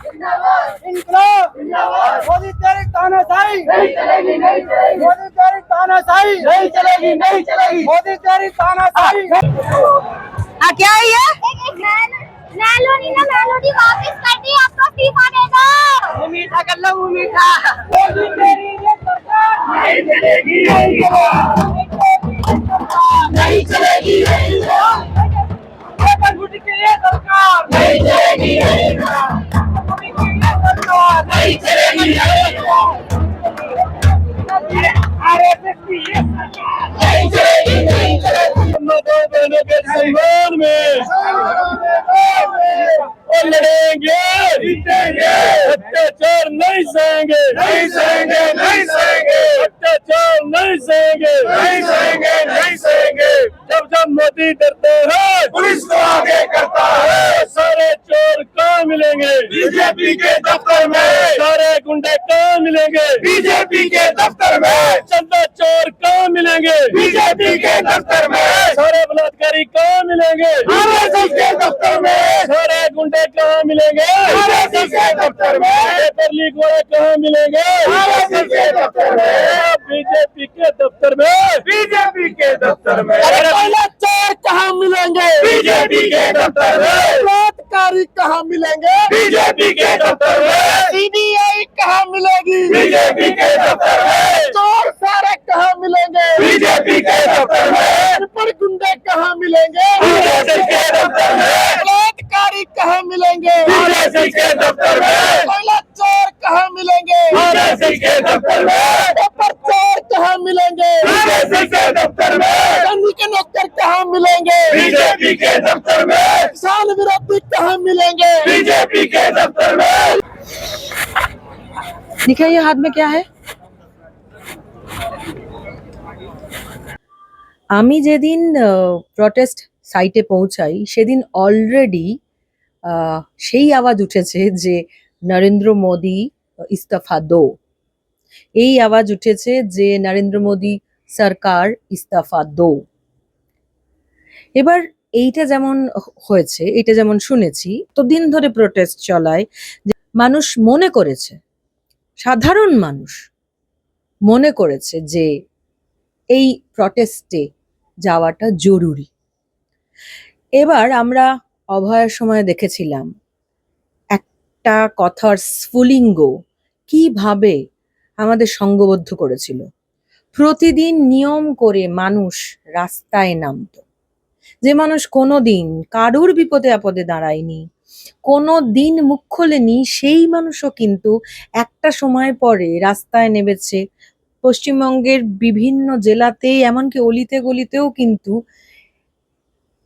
इंकलाब मोदी तेरी तानाशाही नहीं चलेगी, नहीं चलेगी। मोदी तेरी तानाशाही नहीं चलेगी, नहीं चलेगी। मोदी तेरी तानाशाही। क्या है ये? मेलोडी ना मेलोडी वापस कर दी, आपको फीफा दे दो। मुंह मीठा कर लो, मुंह मीठा। मोदी तेरी ये सरकार नहीं चलेगी, नहीं चलेगी, नहीं चलेगी। मोदी की ये सरकार नहीं चलेगी, नहीं चलेगी। मोदी की ये सरकार नहीं चलेगी, नहीं चलेगी। आरएसएस की ये सरकार नहीं चलेगी, नहीं चलेगी। माता बहनों के सम्मान में और लड़ेंगे, जीतेंगे। अत्याचार नहीं सहेंगे, नहीं सहेंगे, नहीं सहेंगे। अत्याचार नहीं सहेंगे, नहीं सहेंगे, नहीं सहेंगे। जब जब मोदी डरते हैं, पुलिस को आगे करता है। सारे चोर कहाँ मिलेंगे? बीजेपी के दफ्तर में। सारे गुंडे कहाँ मिलेंगे? बीजेपी के दफ्तर में। चंदा चोर कहाँ मिलेंगे? बीजेपी के दफ्तर में। सारे बलात्कारी कहाँ मिलेंगे? आरएसएस के दफ्तर में। सारे गुंडे कहाँ मिलेंगे? आरएसएस के दफ्तर में। पेपर लीक वाले कहाँ मिलेंगे? आरएसएस के दफ्तर में। बीजेपी के दफ्तर में। बीजेपी के दफ्तर में। पहले चोर कहाँ मिलेंगे? बीजेपी के दफ्तर में। बलात्कारी कहाँ मिलेंगे? बीजेपी के दफ्तर में। सीबीआई कहाँ मिलेगी? बीजेपी के दफ्तर में। चोर सारे कहाँ मिलेंगे? बीजेपी के दफ्तर में। पर गुंडे कहाँ मिलेंगे? आरएसएस के दफ्तर में। बलात्कारी कहाँ मिलेंगे? बीजेपी के दफ्तर में। पहला चोर कहाँ मिलेंगे? आरएसएस के दफ्तर में। पेपर चोर कहाँ मिलेंगे? आरएसएस के दफ्तर में। कानून के नौकर कहाँ मिलेंगे? बीजेपी के दफ्तर में। किसान विरोधी कहाँ मिलेंगे? बीजेपी के दफ्तर में। दिखाइए हाथ में क्या है? আমি যেদিন প্রটেস্ট সাইটে পৌঁছাই সেদিন অলরেডি সেই আওয়াজ উঠেছে যে নরেন্দ্র মোদি ইস্তফা দো। এই আওয়াজ উঠেছে যে নরেন্দ্র মোদি সরকার ইস্তফা দো। এবার এইটা যেমন হয়েছে, এটা যেমন শুনেছি তো দিন ধরে প্রটেস্ট চলায়, যে মানুষ মনে করেছে, সাধারণ মানুষ মনে করেছে যে এই প্রটেস্টে যাওয়াটা জরুরি। এবার আমরা অভয়ার সময় দেখেছিলাম একটা কথার স্ফুলিঙ্গ কিভাবে আমাদের সঙ্গবদ্ধ করেছিল। প্রতিদিন নিয়ম করে মানুষ রাস্তায় নামতো, যে মানুষ কোনোদিন কারুর বিপদে আপদে দাঁড়ায়নি, কোনো দিন মুখ খোলেনি, সেই মানুষও কিন্তু একটা সময় পরে রাস্তায় নেমেছে। পশ্চিমবঙ্গের বিভিন্ন জেলাতেই এমনকি অলিতে গলিতেও কিন্তু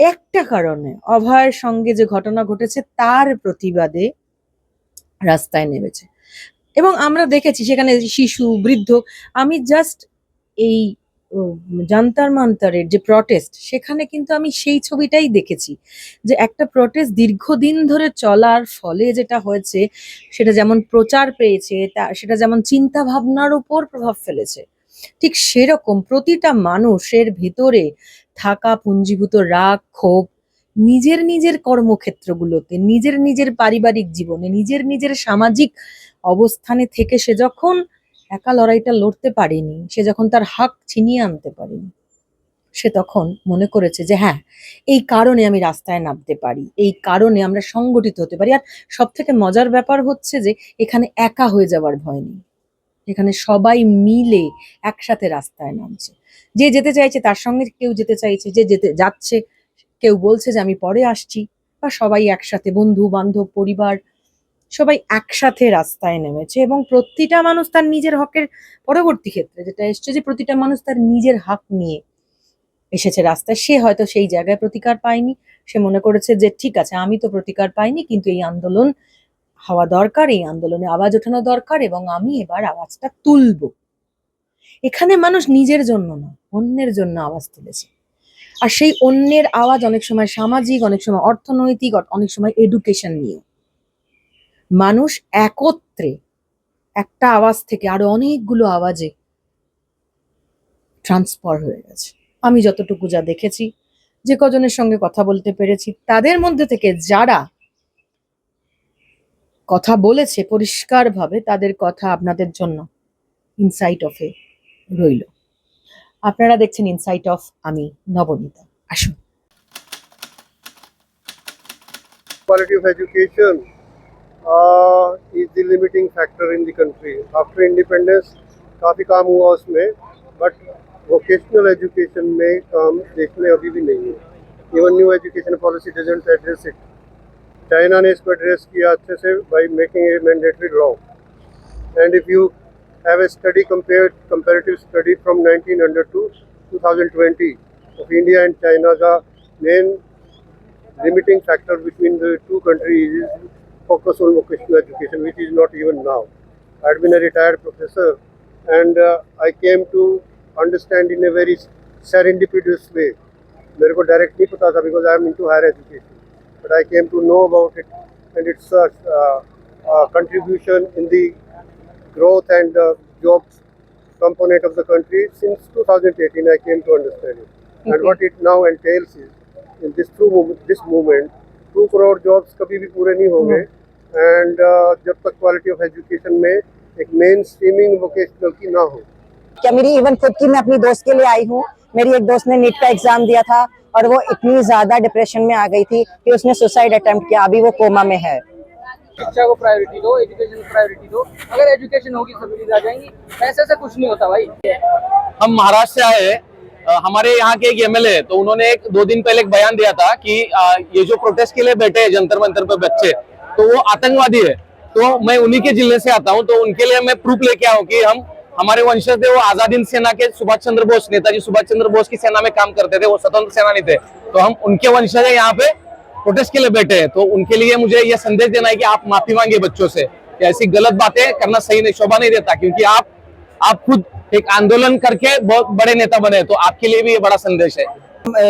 একটা কারণে অভয়ের সঙ্গে যে ঘটনা ঘটেছে তার প্রতিবাদে রাস্তায় নেমেছে। এবং আমরা দেখেছি সেখানে শিশু, বৃদ্ধ। আমি জাস্ট এই জান্তার মান্তারের যে প্রটেস্ট, সেখানে কিন্তু আমি সেই ছবিটাই দেখেছি যে একটা প্রটেস্ট দীর্ঘদিন ধরে চলার ফলে যেটা হয়েছে সেটা যেমন প্রচার পেয়েছে, সেটা যেমন চিন্তা ভাবনার উপর প্রভাব ফেলেছে, ঠিক সেরকম প্রতিটা মানুষের ভিতরে থাকা পুঞ্জীভূত রাগ, ক্ষোভ নিজের নিজের কর্মক্ষেত্রগুলোতে, নিজের নিজের পারিবারিক জীবনে, নিজের নিজের সামাজিক অবস্থানে থেকে সে যখন একা লড়াইটা লড়তে পারেনি, সে যখন তার হক ছিনিয়ে আনতে পারেনি, সে তখন মনে করেছে যে হ্যাঁ, এই কারণে আমি রাস্তায় নামতে পারি, এই কারণে আমরা সংগঠিত হতে পারি। আর সব থেকে মজার ব্যাপার হচ্ছে যে এখানে একা হয়ে যাওয়ার ভয় নেই, এখানে সবাই মিলে একসাথে রাস্তায় নামছে। যে যেতে চাইছে তার সঙ্গে কেউ যেতে চাইছে, যে যেতে যাচ্ছে কেউ বলছে যে আমি পরে আসছি, বা সবাই একসাথে, বন্ধু বান্ধব পরিবার সবাই একসাথে রাস্তায় নেমেছে। এবং প্রতিটা মানুষ তার নিজের হকের, পরবর্তী ক্ষেত্রে যেটা এসছে যে প্রতিটা মানুষ তার নিজের হক নিয়ে এসেছে রাস্তায়। সে হয়তো সেই জায়গায় প্রতিকার পায়নি, সে মনে করেছে যে ঠিক আছে আমি তো প্রতিকার পাইনি, কিন্তু এই আন্দোলন হওয়া দরকার, এই আন্দোলনে আওয়াজ ওঠানো দরকার এবং আমি এবার আওয়াজটা তুলব। এখানে মানুষ নিজের জন্য না, অন্যের জন্য আওয়াজ তুলেছে। আর সেই অন্যের আওয়াজ অনেক সময় সামাজিক, অনেক সময় অর্থনৈতিক, অনেক সময় এডুকেশন নিয়ে। মানুষ একত্রে একটা আওয়াজ থেকে আরো অনেকগুলো আওয়াজে ট্রান্সফার হয়ে গেছে। আমি যতটুকু যা দেখেছি, যে কজনের সঙ্গে কথা বলতে পেরেছি, তাদের মধ্যে থেকে যারা কথা বলেছে পরিষ্কারভাবে, তাদের কথা আপনাদের জন্য ইনসাইট অফে রইল। আপনারা দেখছেন ইনসাইট অফ, আমি নবনীতা। আসুন। Quality of education is the limiting factor in the country. After independence, काफी काम हुआ उसमें, but vocational education में काम देश में अभी भी नहीं है. Even new education policy doesn't address it. China ने इसको address किया अच्छे से by making a mandatory law. And if you have a study comparative study from 1900 to 2020 of India and China, the main limiting factor between the two countries is focus on vocational education, which is not even now. I had been a retired professor, and I came to understand in a very serendipitous way. मेरे को direct नहीं पता था because I am into higher education, but I came to know about it and its contribution in the growth and jobs component of the country. Since 2018, I came to understand it, and what it now entails is in this movement 2 crore jobs कभी भी पूरे नहीं होंगे, and जब तक quality of education में एक main streaming vocational की ना हो। क्या मेरी इवन खुद की मैं अपनी दोस्त के लिए आई हूँ। मेरी एक दोस्त ने नीट का एग्जाम दिया था और वो इतनी ज्यादा डिप्रेशन में आ गई थी कि उसने सुसाइड अटेम्प्ट किया, अभी वो कोमा में है। शिक्षा को प्रायोरिटी दो, एजुकेशन को प्रायोरिटी दो। अगर एजुकेशन होगी सब चीज आ जाएंगी। पैसे से कुछ नहीं होता भाई। हम महाराष्ट्र से आए हैं। हमारे यहाँ के एक एमएलए, तो उन्होंने 2 दिन पहले एक बयान दिया था कि ये जो प्रोटेस्ट के लिए बैठे हैं जंतर मंतर पे बच्चे, तो वो आतंकवादी है। तो मैं उन्हीं के जिले से आता हूँ, तो उनके लिए मैं प्रूफ लेके आऊँ कि हमारे वंशज थे, वो आजाद हिंद सेना के सुभाष चंद्र बोस, नेताजी सुभाष चंद्र बोस की सेना में काम करते थे, वो स्वतंत्र सेनानी थे। तो हम उनके वंशज है, यहाँ पे प्रोटेस्ट के लिए बैठे हैं। तो उनके लिए मुझे ये संदेश देना है कि आप माफी मांगिए बच्चों से, कि ऐसी गलत बातें करना सही नहीं, शोभा नहीं देता, क्योंकि आप खुद एक आंदोलन करके बहुत बड़े नेता बने, तो आपके लिए भी ये बड़ा संदेश है।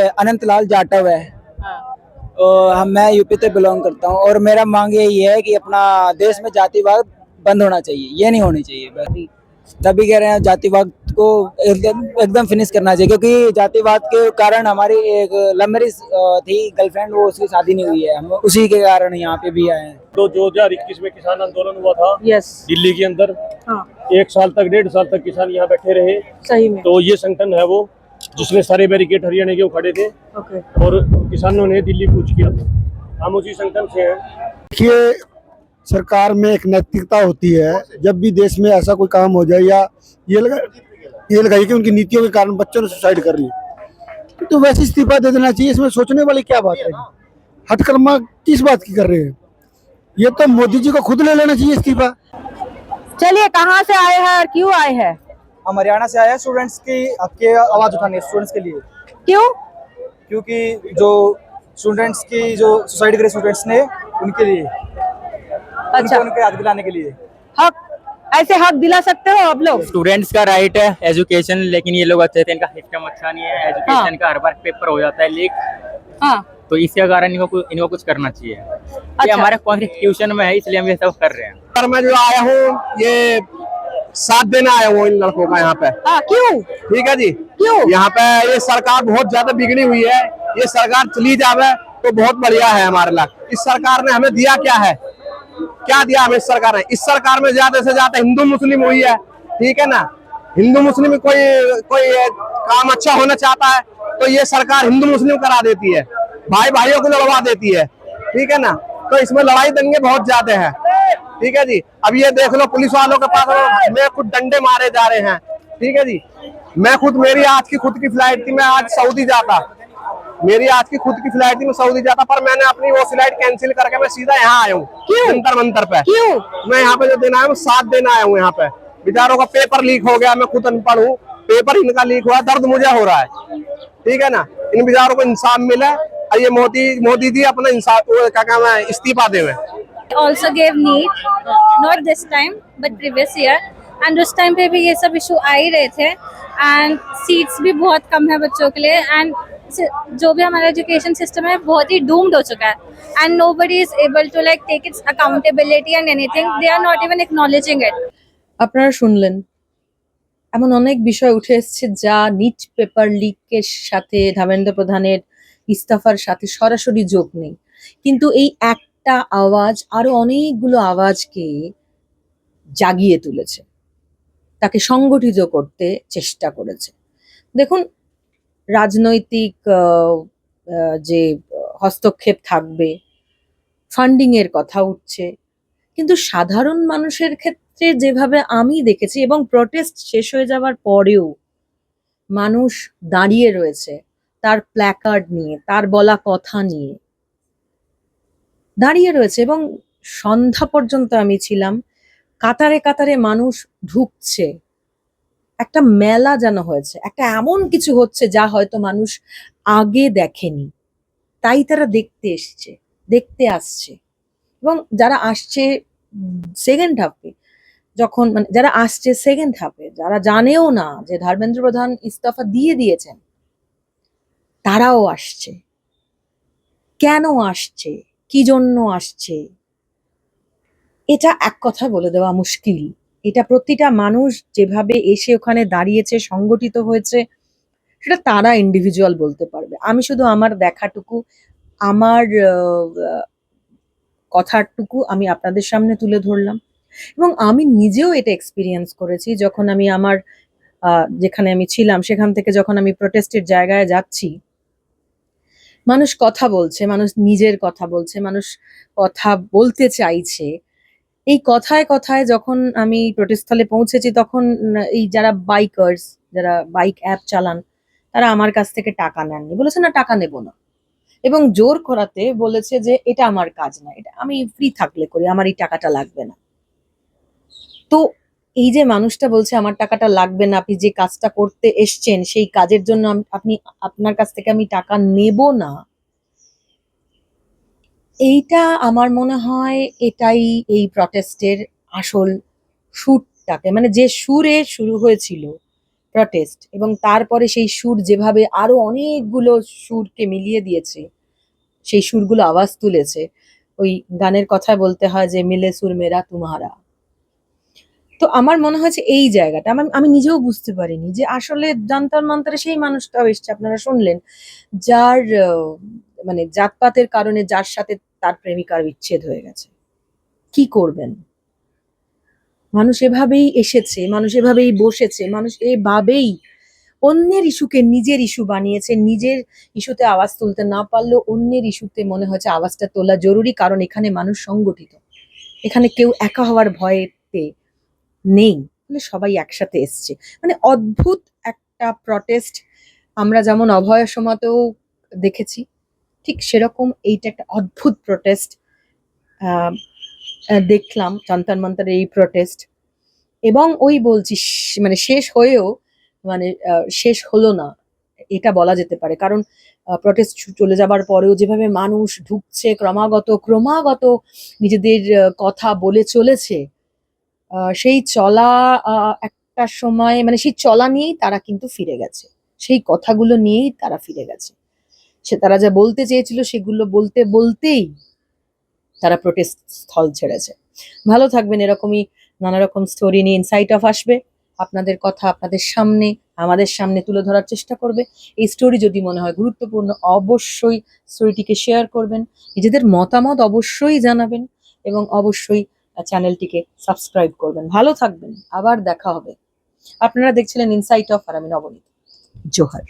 अनंतलाल जाटव है। मैं यूपी से बिलोंग करता हूँ और मेरा मांग यही है कि अपना देश में जातिवाद बंद होना चाहिए, ये नहीं होनी चाहिए। तभी कह रहे हैं जातिवाद को एकदम फिनिश करना चाहिए, क्योंकि जातिवाद के कारण हमारी एक लव मैरिज थी गर्लफ्रेंड, वो उसकी शादी नहीं हुई है, हम उसी के कारण यहाँ पे भी आए हैं। तो 2021 में किसान आंदोलन हुआ था यस, दिल्ली के अंदर। 1 साल तक 1.5 साल तक किसान यहाँ बैठे रहे। सही में। तो ये संगठन है वो जिसने सारे बैरिकेड हरियाणा के उखाड़े थे और किसानों ने दिल्ली कूच किया था। हम उसी संगठन से हैं। देखिए, सरकार में एक नैतिकता होती है। जब भी देश में ऐसा कोई काम हो जाए या ये लगाई कि उनकी नीतियों के कारण बच्चों ने सुसाइड कर ली, तो वैसे इस्तीफा दे देना चाहिए। इसमें सोचने वाली क्या बात है? हथकर्मा किस बात की कर रहे हैं? ये तो मोदी जी को खुद ले लेना चाहिए इस्तीफा। चलिए, कहाँ से आए हैं और क्यों आए हैं? हम हरियाणा से आए हैं स्टूडेंट्स की आपके आवाज उठाने, स्टूडेंट्स के लिए। क्यों? क्योंकि जो स्टूडेंट्स की जो सुसाइड करे स्टूडेंट्स ने, उनके लिए, अच्छा, उनके हक दिलाने के लिए। हक, ऐसे हक दिला सकते हो आप लोग? स्टूडेंट्स का राइट है एजुकेशन, लेकिन ये लोग अच्छे थे, इनका सिस्टम अच्छा नहीं है। एजुकेशन का हर बार पेपर हो जाता है लीक। हाँ, तो इसके कारण इनको कुछ करना चाहिए। ये हमारे कॉन्स्टिट्यूशन में है, इसलिए हम ये सब कर रहे हैं। सर, मैं जो आया हूँ ये साथ देने आया हूँ इन लड़कों का यहाँ पे। क्यों? ठीक है जी। क्यों? यहाँ पे ये सरकार बहुत ज्यादा बिगड़ी हुई है। ये सरकार चली जावे तो बहुत बढ़िया है हमारे लिए। इस सरकार ने हमें दिया क्या है? क्या दिया हमें इस सरकार ने? इस सरकार में ज्यादा से ज्यादा हिंदू मुस्लिम हुई है, ठीक है ना। हिंदू मुस्लिम में कोई काम अच्छा होना चाहता है तो ये सरकार हिंदू मुस्लिम करा देती है, भाई भाइयों को लड़वा देती है, ठीक है ना। तो इसमें लड़ाई दंगे बहुत ज्यादा है, ठीक है जी। अब ये देख लो, पुलिस वालों के पास मैं खुद डंडे मारे जा रहे हैं, ठीक है जी। मेरी आज की खुद की फ्लाइट थी, मैं आज सऊदी जाता, मेरी आज की खुद की फ्लाइट थी, मैं सऊदी जाता, पर मैंने अपनी वो फ्लाइट कैंसिल करके मैं सीधा यहाँ आया हूँ। जंतर मंतर पे। क्यों? मैं यहाँ पे जो देना है, साथ देना आया हूँ। यहाँ पे बेचारों का पेपर लीक हो गया, मैं खुद अनपढ़ हूँ, पेपर इनका लीक हुआ, दर्द मुझे हो रहा है, ठीक है ना। इन बेचारों को इंसाफ मिले, ये मोदी जी अपना इंसाफ, क्या कहना है, इस्तीफा देवे। Also gave NEET, not this time but previous year, and उस टाइम पे भी ये सब इशू आ ही रहे थे, and सीट्स भी बहुत कम है बच्चों के लिए, and जो भी हमारा एजुकेशन सिस्टम है बहुत ही डूम्ड हो चुका है, and nobody is able to like take its accountability and anything. They are not even acknowledging it. আপনারা শুনলেন, এমন অনেক বিষয় উঠে এসেছে যা নিট পেপার লিকের সাথে ধর্মেন্দ্র প্রধানের ইস্তফার সাথে সরাসরি যোগ নেই, কিন্তু এই একটা একটা আওয়াজ আরো অনেকগুলো আওয়াজকে জাগিয়ে তুলেছে, তাকে সংগঠিত করতে চেষ্টা করেছে। দেখুন, রাজনৈতিক যে হস্তক্ষেপ থাকবে, ফান্ডিং এর কথা উঠছে, কিন্তু সাধারণ মানুষের ক্ষেত্রে যেভাবে আমি দেখেছি, এবং প্রটেস্ট শেষ হয়ে যাওয়ার পরেও মানুষ দাঁড়িয়ে রয়েছে তার প্ল্যাকার্ড নিয়ে, তার বলা কথা নিয়ে দাঁড়িয়ে রয়েছে, এবং সন্ধ্যা পর্যন্ত আমি ছিলাম। কাতারে কাতারে মানুষ ঢুকছে, একটা মেলা যেন হয়েছে, একটা এমন কিছু হচ্ছে যা হয়তো মানুষ আগে দেখেনি, তাই তারা দেখতে আসছে। এবং যারা আসছে সেকেন্ড হাফে, যখন মানে যারা আসছে সেকেন্ড হাফে, যারা জানেও না যে ধর্মেন্দ্র প্রধান ইস্তফা দিয়ে দিয়েছেন, তারাও আসছে। কেন আসছে, কি জন্য আসছে, এটা এক কথা বলে দেওয়া মুশকিল। এটা প্রতিটা মানুষ যেভাবে এসে ওখানে দাঁড়িয়েছে, সংগঠিত হয়েছে, সেটা তারা ইন্ডিভিজুয়াল বলতে পারবে। আমি শুধু আমার দেখাটুকু, আমার কথাটুকু আমি আপনাদের সামনে তুলে ধরলাম। এবং আমি নিজেও এটা এক্সপিরিয়েন্স করেছি, যখন আমি আমার যেখানে আমি ছিলাম সেখান থেকে যখন আমি প্রোটেস্টের জায়গায় যাচ্ছি, মানুষ কথা বলছে, মানুষ নিজের কথা বলছে, মানুষ কথা বলতে চাইছে। এই কথায় কথায় যখন আমি প্রোটেস্ট স্থলে পৌঁছেছি, তখন এই যারা বাইকার্স, যারা বাইক অ্যাপ চালান, তারা আমার কাছ থেকে টাকা নেননি, বলেছে না টাকা নেব না, এবং জোর করাতে বলেছে যে এটা আমার কাজ না, এটা আমি ফ্রি থাকলে করি, আমার এই টাকাটা লাগবে না। তো এই যে মানুষটা বলছে আমার টাকাটা লাগবে না, আপনি যে কাজটা করতে এসছেন সেই কাজের জন্য আপনি, আপনার কাছ থেকে আমি টাকা নেব না, এইটা আমার মনে হয় এটাই এই প্রটেস্টের আসল সুরটাকে, মানে যে সুরে শুরু হয়েছিল প্রটেস্ট, এবং তারপরে সেই সুর যেভাবে আরো অনেকগুলো সুরকে মিলিয়ে দিয়েছে, সেই সুরগুলো আওয়াজ তুলেছে। ওই গানের কথায় বলতে হয় যে মিলে সুর মেরা তুমহারা। তো আমার মনে হয়েছে এই জায়গাটা আমি নিজেও বুঝতে পারিনি যে আসলে যন্তর মন্তরে সেই মানুষটাও এসছে, আপনারা শুনলেন, যার মানে জাতপাতের কারণে যার সাথে তার প্রেমিকার বিচ্ছেদ হয়ে গেছে। কি করবেন? মানুষ এভাবেই এসেছে, মানুষ এভাবেই বসেছে, মানুষ এভাবেই অন্যের ইস্যুকে নিজের ইস্যু বানিয়েছে। নিজের ইস্যুতে আওয়াজ তুলতে না পারলেও অন্যের ইস্যুতে মনে হয়েছে আওয়াজটা তোলা জরুরি, কারণ এখানে মানুষ সংগঠিত, এখানে কেউ একা হওয়ার ভয়েতে নেই, মানে সবাই একসাথে এসছে। মানে অদ্ভুত একটা প্রটেস্ট। আমরা যেমন অভয়ের সময়তেও দেখেছি, ঠিক সেরকম এইটা একটা অদ্ভুত প্রটেস্ট দেখলাম, যন্তর মন্তরের এই প্রটেস্ট। এবং ওই বলছি মানে শেষ হয়েও মানে শেষ হলো না এটা বলা যেতে পারে, কারণ প্রটেস্ট চলে যাবার পরেও যেভাবে মানুষ ঢুকছে ক্রমাগত নিজেদের কথা বলে চলেছে, সেই চলা একটা সময় মানে সেই চলা নিয়েই তারা কিন্তু ফিরে গেছে, সেই কথাগুলো নিয়েই তারা ফিরে গেছে। সে তারা যা বলতে চেয়েছিল সেগুলো বলতে বলতেই তারা প্রোটেস্ট স্থল ছেড়েছে। ভালো থাকবেন, এরকমই নানা রকম স্টোরি নিয়ে ইনসাইট অফ আসবে, আপনাদের কথা আপনাদের সামনে, আমাদের সামনে তুলে ধরার চেষ্টা করবে। এই স্টোরি যদি মনে হয় গুরুত্বপূর্ণ, অবশ্যই স্টোরিটিকে শেয়ার করবেন, নিজেদের মতামত অবশ্যই জানাবেন, এবং অবশ্যই চ্যানেলটিকে সাবস্ক্রাইব করবেন। ভালো থাকবেন, আবার দেখা হবে। আপনারা দেখছিলেন ইনসাইট অফ, আর আমি নবনীত। জোহার।